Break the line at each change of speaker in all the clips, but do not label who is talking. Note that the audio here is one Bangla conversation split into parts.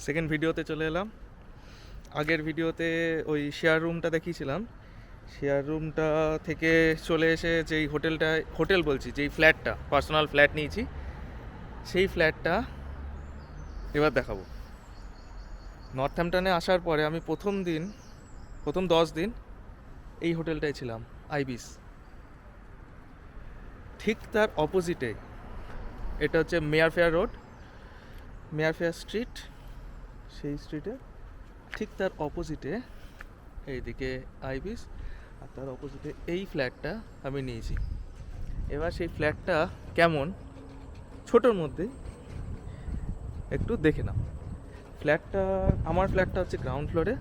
সেকেন্ড ভিডিওতে চলে এলাম। আগের ভিডিওতে ওই শেয়ার রুমটা দেখিয়েছিলাম। শেয়ার রুমটা থেকে চলে এসে যেই হোটেল বলছি, যেই ফ্ল্যাটটা, পার্সোনাল ফ্ল্যাট নিয়েছি, সেই ফ্ল্যাটটা এবার দেখাবো। নর্থহ্যাম্পটনে আসার পরে আমি প্রথম 10 দিন এই হোটেলটায় ছিলাম, আইবিস। ঠিক তার অপোজিটে, এটা হচ্ছে মেয়ার ফেয়ার স্ট্রিট। সেই স্ট্রিটে ঠিক তার অপোজিটে এইদিকে আইবিস, আর তার অপোজিটে এই ফ্ল্যাটটা আমি নিয়েছি। এবার সেই ফ্ল্যাটটা কেমন, ছোটোর মধ্যে একটু দেখে নাও। আমার ফ্ল্যাটটা হচ্ছে গ্রাউন্ড ফ্লোরে।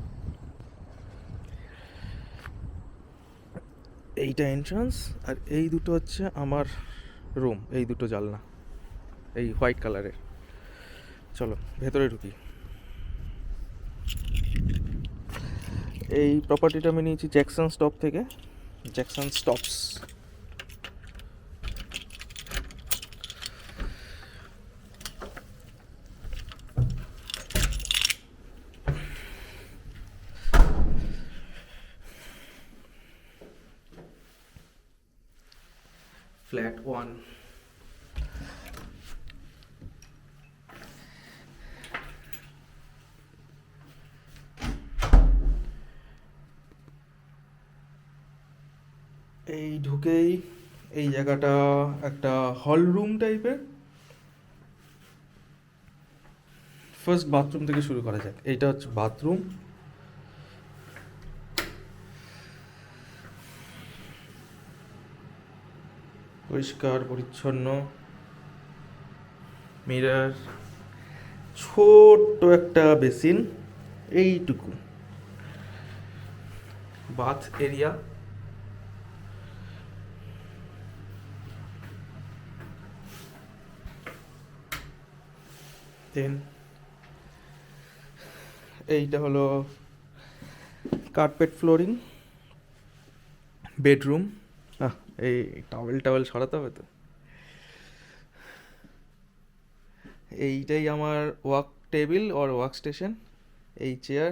এইটা এন্ট্রান্স, আর এই দুটো হচ্ছে আমার রুম। এই দুটো জানলা, এই হোয়াইট কালারের। চলো ভেতরে ঢুকি। এই প্রপার্টিটা আমি নিয়েছি জ্যাকসন স্টপ থেকে, জ্যাকসন স্টপস। ফ্ল্যাট 1। এই ঢুকেই এই জায়গাটা একটা হল রুম টাইপের। ফার্স্ট বাথরুম থেকে শুরু করা যাক। এইটা হচ্ছে বাথরুম। পরিষ্কার পরিচ্ছন্ন, মিরর, ছোট্ট একটা বেসিন, এইটুকু বাথ এরিয়া। দেন এইটা হলো কার্পেট ফ্লোরিং, বেডরুম। এই টাওয়েল সরাতে হবে তো। এইটাই আমার ওয়ার্ক টেবিল ওর ওয়ার্ক স্টেশন। এই চেয়ার,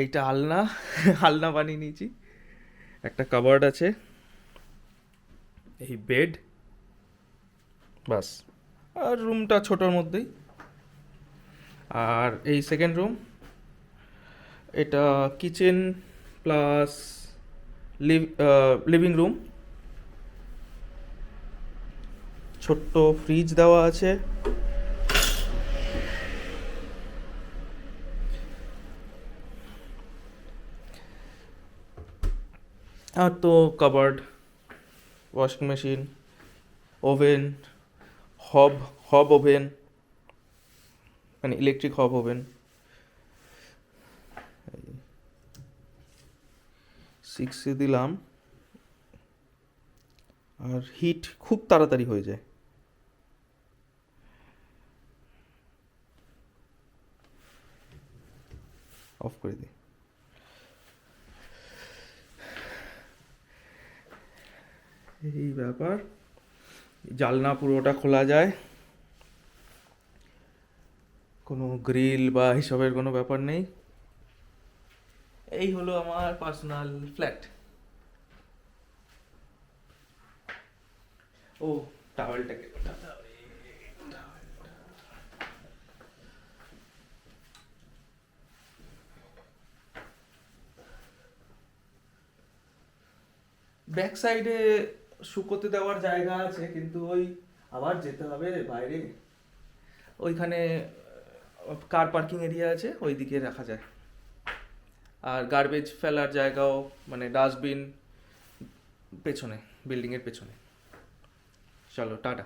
এইটা আলনা আলনা বানিয়ে নিয়েছি। একটা কাবার্ড আছে, এই বেড, বাস। আর রুমটা ছোটোর মধ্যেই। আর এই সেকেন্ড রুম, এটা কিচেন প্লাস লিভিং রুম। ছোট্ট ফ্রিজ দেওয়া আছে। আর তো কাবার্ড, ওয়াশিং মেশিন, ওভেন, হব ওভেন, মানে ইলেকট্রিক হব ওভেন। 6 দিলাম, আর হিট খুব তাড়াতাড়ি হয়ে যায়। অফ করে দিই। এই ব্যাপার। জানলা পুরোটা খোলা যায়, কোনো গ্রিল বা এসবের কোনো ব্যাপার নেই। এই হলো আমার পার্সোনাল ফ্ল্যাট। ও, টাওয়েলটাকে ওঠাতে হবে। ব্যাক সাইডে শুকোতে দেওয়ার জায়গা আছে, কিন্তু ওই আবার যেতে হবে বাইরে। ওইখানে কার পার্কিং এরিয়া আছে, ওই দিকে রাখা যায়। আর গার্বেজ ফেলার জায়গাও, মানে ডাস্টবিন পেছনে, বিল্ডিংয়ের পেছনে। চলো টাটা।